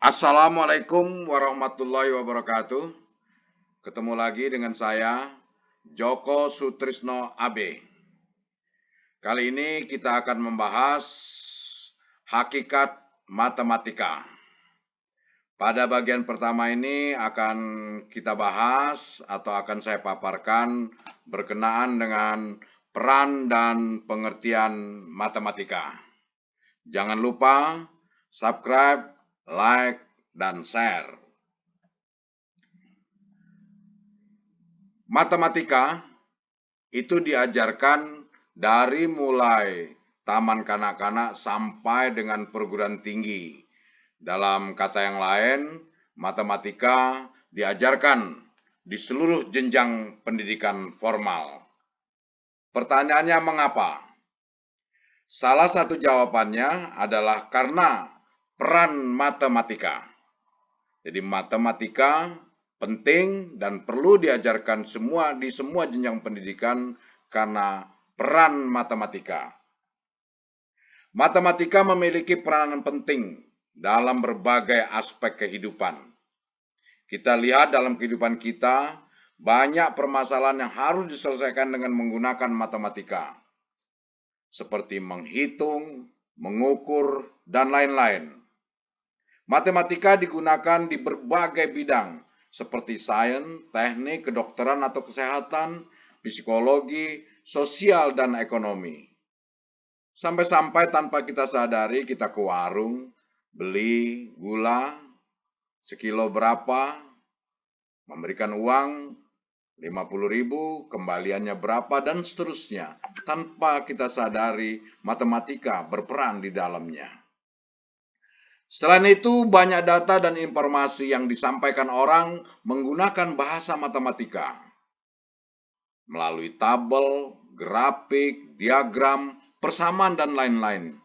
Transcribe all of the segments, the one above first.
Assalamualaikum warahmatullahi wabarakatuh. Ketemu lagi dengan saya, Joko Sutrisno AB. Kali ini kita akan membahas hakikat matematika. Pada bagian pertama ini akan kita bahas atau akan saya paparkan berkenaan dengan peran dan pengertian matematika. Jangan lupa subscribe, like, dan share. Matematika itu diajarkan dari mulai taman kanak-kanak sampai dengan perguruan tinggi. Dalam kata yang lain, matematika diajarkan di seluruh jenjang pendidikan formal. Pertanyaannya mengapa? Salah satu jawabannya adalah karena peran matematika. Jadi matematika penting dan perlu diajarkan di semua jenjang pendidikan karena peran matematika. Matematika memiliki peranan penting dalam berbagai aspek kehidupan. Kita lihat dalam kehidupan kita, banyak permasalahan yang harus diselesaikan dengan menggunakan matematika. Seperti menghitung, mengukur, dan lain-lain. Matematika digunakan di berbagai bidang, seperti sains, teknik, kedokteran atau kesehatan, psikologi, sosial, dan ekonomi. Sampai-sampai tanpa kita sadari kita ke warung, beli gula, sekilo berapa, memberikan uang 50.000, kembaliannya berapa, dan seterusnya. Tanpa kita sadari, matematika berperan di dalamnya. Selain itu, banyak data dan informasi yang disampaikan orang menggunakan bahasa matematika. Melalui tabel, grafik, diagram, persamaan, dan lain-lain.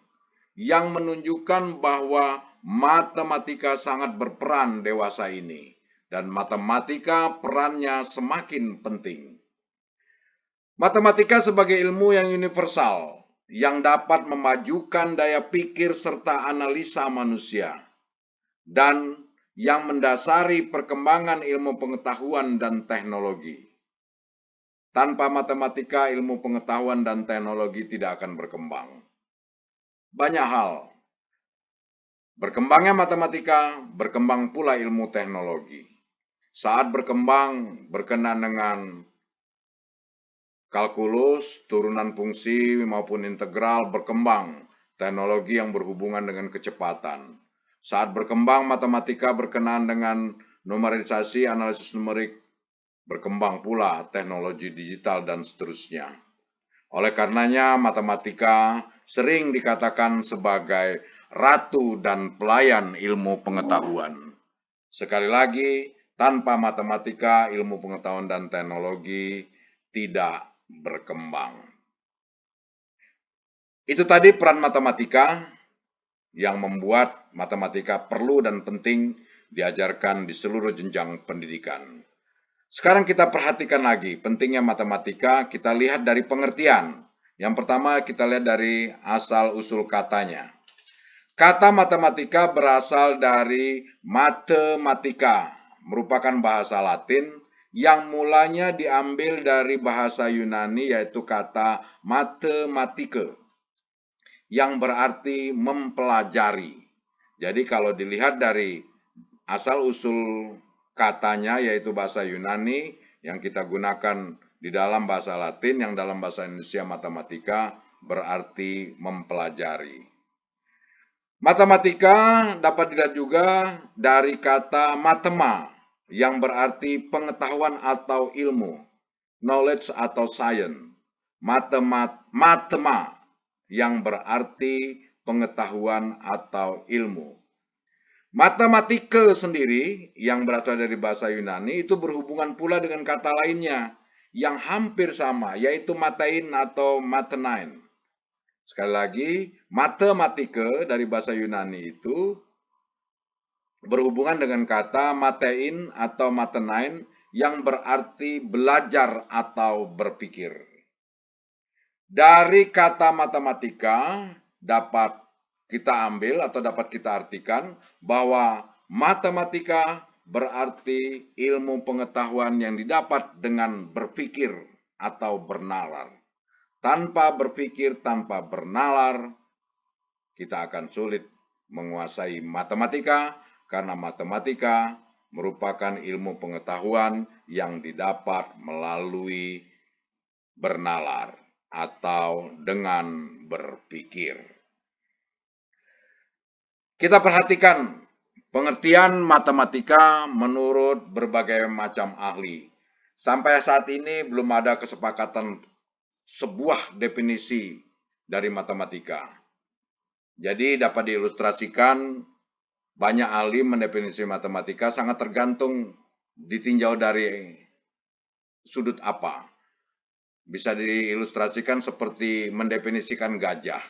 Yang menunjukkan bahwa matematika sangat berperan dewasa ini. Dan matematika perannya semakin penting. Matematika sebagai ilmu yang universal, yang dapat memajukan daya pikir serta analisa manusia, dan yang mendasari perkembangan ilmu pengetahuan dan teknologi. Tanpa matematika, ilmu pengetahuan dan teknologi tidak akan berkembang. Banyak hal. Berkembangnya matematika, berkembang pula ilmu teknologi. Saat berkembang berkenaan dengan kalkulus, turunan fungsi maupun integral berkembang, teknologi yang berhubungan dengan kecepatan. Saat berkembang matematika berkenaan dengan numerisasi, analisis numerik, berkembang pula teknologi digital dan seterusnya. Oleh karenanya matematika sering dikatakan sebagai ratu dan pelayan ilmu pengetahuan. Sekali lagi, tanpa matematika, ilmu pengetahuan dan teknologi tidak berkembang. Itu tadi peran matematika yang membuat matematika perlu dan penting diajarkan di seluruh jenjang pendidikan. Sekarang kita perhatikan lagi pentingnya matematika, kita lihat dari pengertian. Yang pertama kita lihat dari asal-usul katanya. Kata matematika berasal dari matematika, merupakan bahasa Latin yang mulanya diambil dari bahasa Yunani yaitu kata mathematike yang berarti mempelajari. Jadi kalau dilihat dari asal-usul katanya yaitu bahasa Yunani yang kita gunakan di dalam bahasa Latin yang dalam bahasa Indonesia matematika berarti mempelajari. Matematika dapat dilihat juga dari kata matema yang berarti pengetahuan atau ilmu, knowledge atau science. Matema yang berarti pengetahuan atau ilmu. Matematika sendiri yang berasal dari bahasa Yunani itu berhubungan pula dengan kata lainnya yang hampir sama yaitu matein atau matenain. Sekali lagi, matematika dari bahasa Yunani itu berhubungan dengan kata matein atau matenain yang berarti belajar atau berpikir. Dari kata matematika dapat kita ambil atau dapat kita artikan bahwa Matematika berarti ilmu pengetahuan yang didapat dengan berpikir atau bernalar. Tanpa berpikir, tanpa bernalar, kita akan sulit menguasai matematika karena matematika merupakan ilmu pengetahuan yang didapat melalui bernalar atau dengan berpikir. Kita perhatikan pengertian matematika menurut berbagai macam ahli. Sampai saat ini belum ada kesepakatan sebuah definisi dari matematika. Jadi dapat diilustrasikan banyak ahli mendefinisi matematika sangat tergantung ditinjau dari sudut apa. Bisa diilustrasikan seperti mendefinisikan gajah.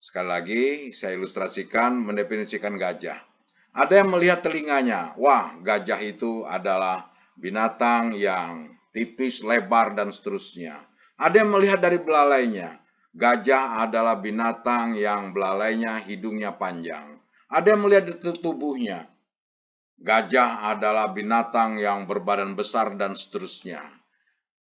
Sekali lagi, saya ilustrasikan mendefinisikan gajah. Ada yang melihat telinganya. Wah, gajah itu adalah binatang yang tipis, lebar, dan seterusnya. Ada yang melihat dari belalainya. Gajah adalah binatang yang belalainya hidungnya panjang. Ada yang melihat dari tubuhnya. Gajah adalah binatang yang berbadan besar dan seterusnya.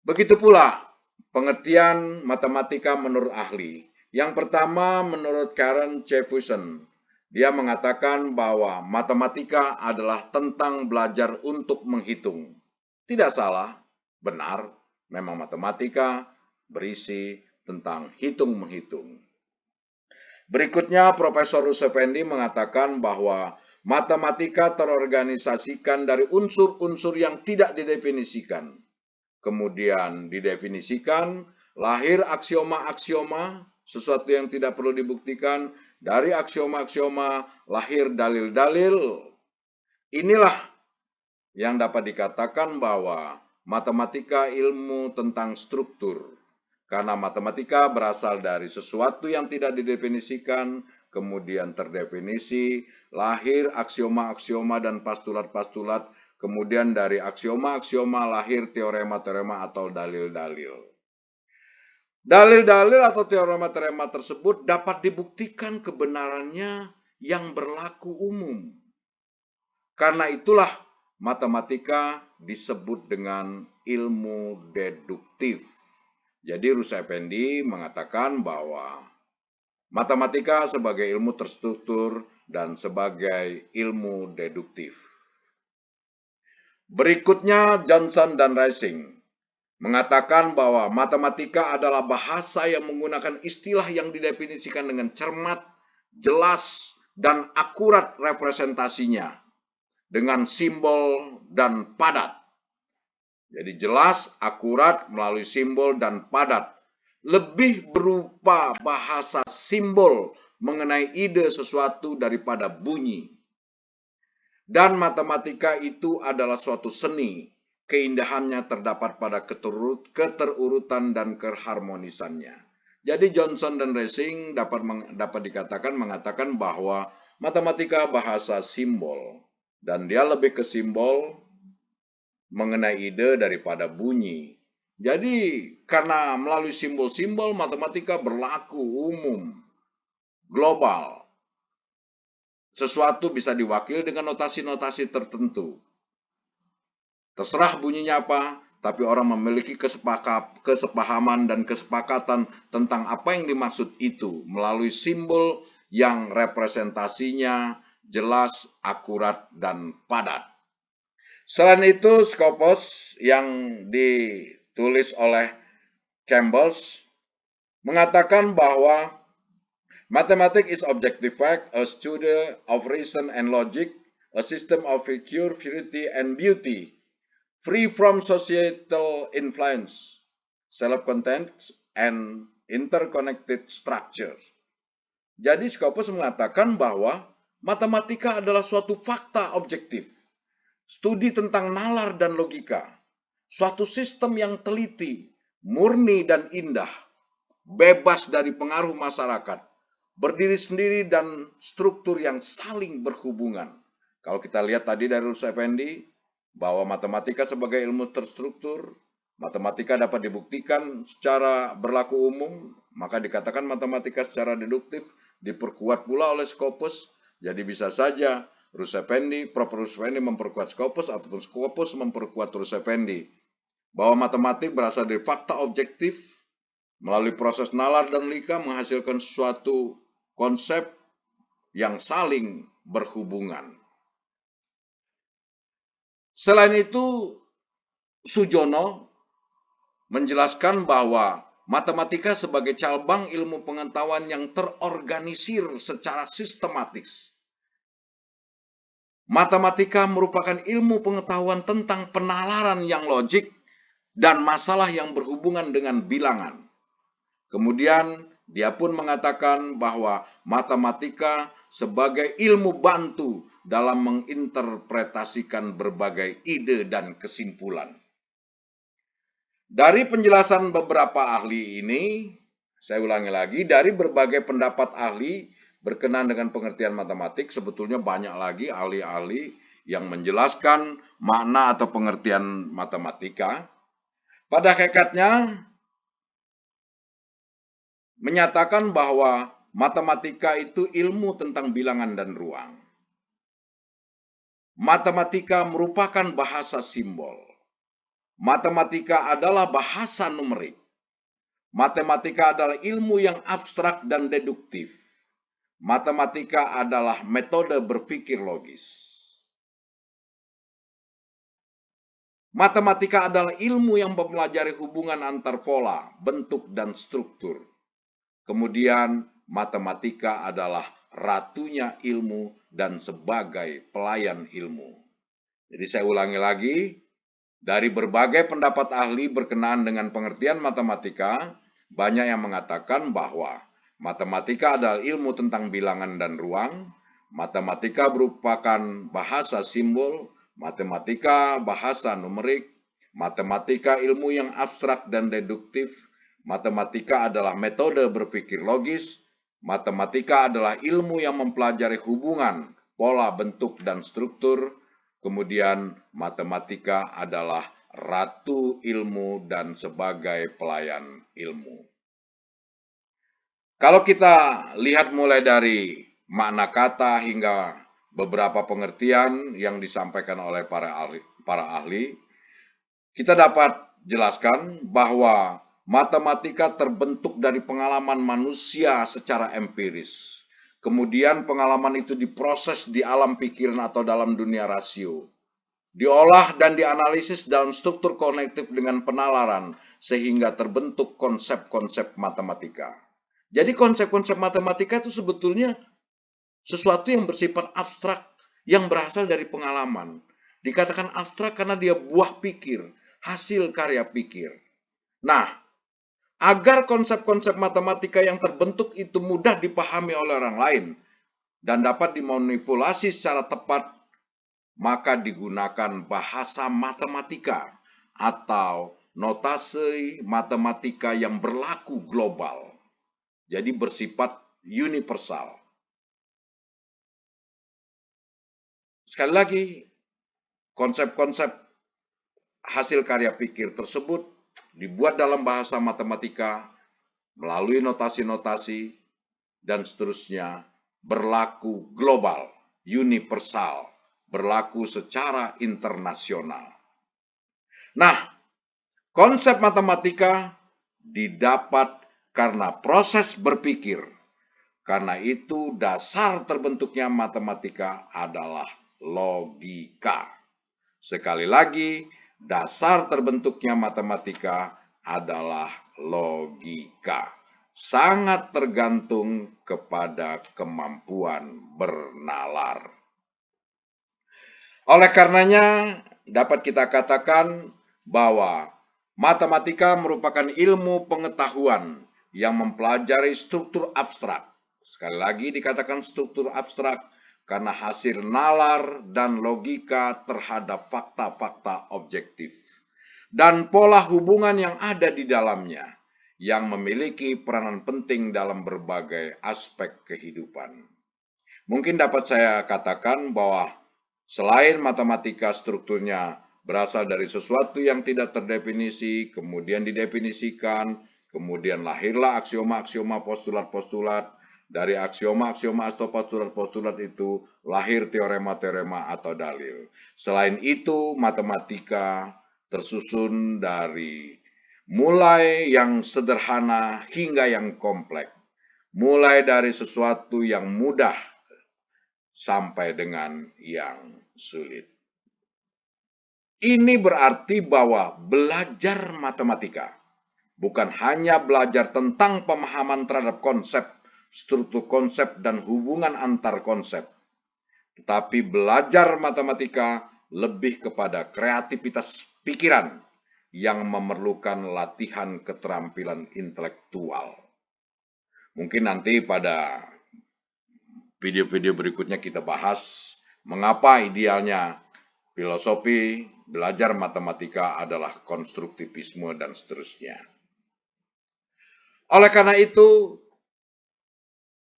Begitu pula pengertian matematika menurut ahli. Yang pertama menurut Karen Jefferson, dia mengatakan bahwa matematika adalah tentang belajar untuk menghitung. Tidak salah, benar, memang matematika berisi tentang hitung-menghitung. Berikutnya Profesor Rusefendi mengatakan bahwa matematika terorganisasikan dari unsur-unsur yang tidak didefinisikan. Kemudian didefinisikan, lahir aksioma-aksioma, sesuatu yang tidak perlu dibuktikan. Dari aksioma-aksioma lahir dalil-dalil. Inilah yang dapat dikatakan bahwa matematika ilmu tentang struktur. Karena matematika berasal dari sesuatu yang tidak didefinisikan, kemudian terdefinisi, lahir aksioma-aksioma dan postulat-postulat, kemudian dari aksioma-aksioma lahir teorema-teorema atau dalil-dalil. Dalil-dalil atau teorema-teorema tersebut dapat dibuktikan kebenarannya yang berlaku umum. Karena itulah matematika disebut dengan ilmu deduktif. Jadi Rusefendi mengatakan bahwa matematika sebagai ilmu terstruktur dan sebagai ilmu deduktif. Berikutnya Johnson dan Rising mengatakan bahwa matematika adalah bahasa yang menggunakan istilah yang didefinisikan dengan cermat, jelas, dan akurat representasinya dengan simbol dan padat. Jadi jelas, akurat melalui simbol dan padat. Lebih berupa bahasa simbol mengenai ide sesuatu daripada bunyi. Dan matematika itu adalah suatu seni. Keindahannya terdapat pada keterurutan dan keharmonisannya. Jadi Johnson dan Rising dapat dikatakan mengatakan bahwa matematika bahasa simbol. Dan dia lebih ke simbol mengenai ide daripada bunyi. Jadi karena melalui simbol-simbol matematika berlaku umum, global. Sesuatu bisa diwakili dengan notasi-notasi tertentu. Terserah bunyinya apa, tapi orang memiliki kesepahaman dan kesepakatan tentang apa yang dimaksud itu melalui simbol yang representasinya jelas, akurat, dan padat. Selain itu, Scopus yang ditulis oleh Campbell mengatakan bahwa mathematics is objective fact, a study of reason and logic, a system of purity and beauty, free from societal influence, self-contained, and interconnected structures. Jadi Scopus mengatakan bahwa matematika adalah suatu fakta objektif. Studi tentang nalar dan logika, suatu sistem yang teliti, murni dan indah, bebas dari pengaruh masyarakat, berdiri sendiri dan struktur yang saling berhubungan. Kalau kita lihat tadi dari Rusefendi, bahwa matematika sebagai ilmu terstruktur, matematika dapat dibuktikan secara berlaku umum, maka dikatakan matematika secara deduktif, diperkuat pula oleh Scopus. Jadi bisa saja rus effendi, proper rus effendi memperkuat Scopus, ataupun Scopus memperkuat rus effendi. Bahwa matematik berasal dari fakta objektif, melalui proses nalar dan logika menghasilkan suatu konsep yang saling berhubungan. Selain itu, Sujono menjelaskan bahwa matematika sebagai cabang ilmu pengetahuan yang terorganisir secara sistematis. Matematika merupakan ilmu pengetahuan tentang penalaran yang logik dan masalah yang berhubungan dengan bilangan. Kemudian dia pun mengatakan bahwa matematika sebagai ilmu bantu dalam menginterpretasikan berbagai ide dan kesimpulan. Dari penjelasan beberapa ahli ini, saya ulangi lagi, dari berbagai pendapat ahli berkenaan dengan pengertian matematik, sebetulnya banyak lagi ahli-ahli yang menjelaskan makna atau pengertian matematika. Pada hakikatnya, menyatakan bahwa matematika itu ilmu tentang bilangan dan ruang. Matematika merupakan bahasa simbol. Matematika adalah bahasa numerik. Matematika adalah ilmu yang abstrak dan deduktif. Matematika adalah metode berpikir logis. Matematika adalah ilmu yang mempelajari hubungan antar pola, bentuk, dan struktur. Kemudian, matematika adalah ratunya ilmu dan sebagai pelayan ilmu. Jadi saya ulangi lagi, dari berbagai pendapat ahli berkenaan dengan pengertian matematika, banyak yang mengatakan bahwa matematika adalah ilmu tentang bilangan dan ruang, matematika merupakan bahasa simbol, matematika bahasa numerik, matematika ilmu yang abstrak dan deduktif, matematika adalah metode berpikir logis, matematika adalah ilmu yang mempelajari hubungan, pola, bentuk, dan struktur. Kemudian matematika adalah ratu ilmu dan sebagai pelayan ilmu. Kalau kita lihat mulai dari makna kata hingga beberapa pengertian yang disampaikan oleh para ahli, kita dapat jelaskan bahwa matematika terbentuk dari pengalaman manusia secara empiris. Kemudian pengalaman itu diproses di alam pikiran atau dalam dunia rasio. Diolah dan dianalisis dalam struktur konektif dengan penalaran sehingga terbentuk konsep-konsep matematika. Jadi konsep-konsep matematika itu sebetulnya sesuatu yang bersifat abstrak yang berasal dari pengalaman. Dikatakan abstrak karena dia buah pikir, hasil karya pikir. Nah, agar konsep-konsep matematika yang terbentuk itu mudah dipahami oleh orang lain dan dapat dimanipulasi secara tepat, maka digunakan bahasa matematika atau notasi matematika yang berlaku global. Jadi bersifat universal. Sekali lagi, konsep-konsep hasil karya pikir tersebut dibuat dalam bahasa matematika melalui notasi-notasi dan seterusnya berlaku global, universal, berlaku secara internasional. Nah, konsep matematika didapat karena proses berpikir. Karena itu dasar terbentuknya matematika adalah logika. Sekali lagi, dasar terbentuknya matematika adalah logika. Sangat tergantung kepada kemampuan bernalar. Oleh karenanya, dapat kita katakan bahwa matematika merupakan ilmu pengetahuan yang mempelajari struktur abstrak. Sekali lagi dikatakan struktur abstrak karena hasil nalar dan logika terhadap fakta-fakta objektif dan pola hubungan yang ada di dalamnya yang memiliki peranan penting dalam berbagai aspek kehidupan. Mungkin dapat saya katakan bahwa selain matematika strukturnya berasal dari sesuatu yang tidak terdefinisi, kemudian didefinisikan, kemudian lahirlah aksioma-aksioma, postulat-postulat, Dari aksioma-aksioma atau postulat-postulat itu lahir teorema-teorema atau dalil. Selain itu, matematika tersusun dari mulai yang sederhana hingga yang kompleks. Mulai dari sesuatu yang mudah sampai dengan yang sulit. Ini berarti bahwa belajar matematika bukan hanya belajar tentang pemahaman terhadap konsep, struktur konsep, dan hubungan antar konsep, tetapi belajar matematika lebih kepada kreativitas pikiran yang memerlukan latihan keterampilan intelektual. Mungkin nanti pada video-video berikutnya kita bahas mengapa idealnya filosofi, belajar matematika adalah konstruktivisme, dan seterusnya. Oleh karena itu,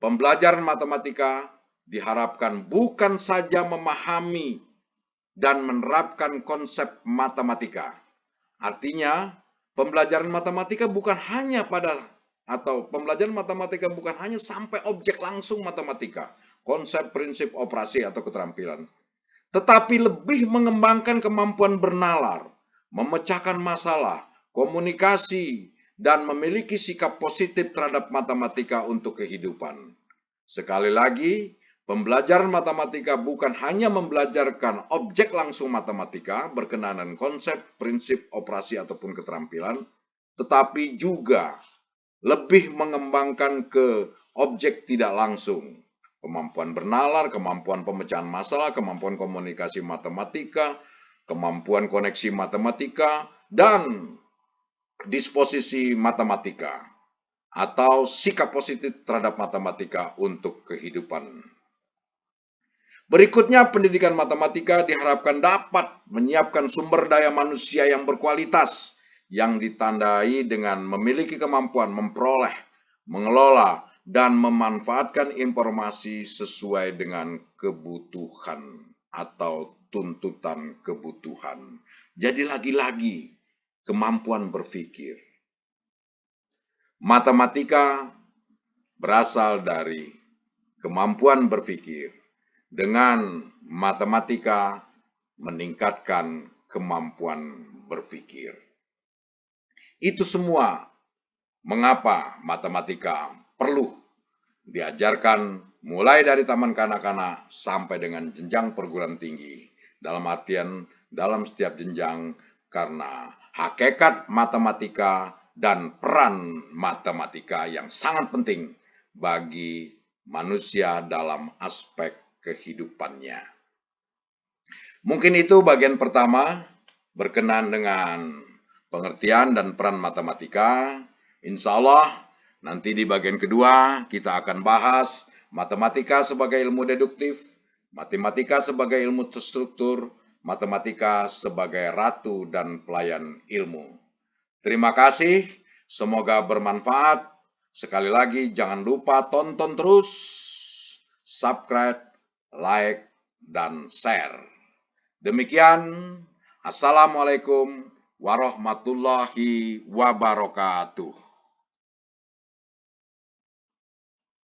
pembelajaran matematika diharapkan bukan saja memahami dan menerapkan konsep matematika. Artinya, pembelajaran matematika bukan hanya sampai objek langsung matematika, konsep, prinsip, operasi, atau keterampilan, tetapi lebih mengembangkan kemampuan bernalar, memecahkan masalah, komunikasi, dan memiliki sikap positif terhadap matematika untuk kehidupan. Sekali lagi, pembelajaran matematika bukan hanya membelajarkan objek langsung matematika berkenaan konsep, prinsip, operasi, ataupun keterampilan, tetapi juga lebih mengembangkan ke objek tidak langsung. Kemampuan bernalar, kemampuan pemecahan masalah, kemampuan komunikasi matematika, kemampuan koneksi matematika, dan disposisi matematika atau sikap positif terhadap matematika untuk kehidupan. Berikutnya, pendidikan matematika diharapkan dapat menyiapkan sumber daya manusia yang berkualitas, yang ditandai dengan memiliki kemampuan memperoleh, mengelola, dan memanfaatkan informasi sesuai dengan kebutuhan atau tuntutan kebutuhan. Jadi lagi-lagi, kemampuan berpikir. Matematika berasal dari kemampuan berpikir. Dengan matematika meningkatkan kemampuan berpikir. Itu semua mengapa matematika perlu diajarkan mulai dari taman kanak-kanak sampai dengan jenjang perguruan tinggi. Dalam artian dalam setiap jenjang, karena hakikat matematika dan peran matematika yang sangat penting bagi manusia dalam aspek kehidupannya. Mungkin itu bagian pertama berkenaan dengan pengertian dan peran matematika. Insya Allah nanti di bagian kedua kita akan bahas matematika sebagai ilmu deduktif, matematika sebagai ilmu terstruktur, matematika sebagai ratu dan pelayan ilmu. Terima kasih, semoga bermanfaat. Sekali lagi jangan lupa tonton terus, subscribe, like, dan share. Demikian, Assalamualaikum warahmatullahi wabarakatuh.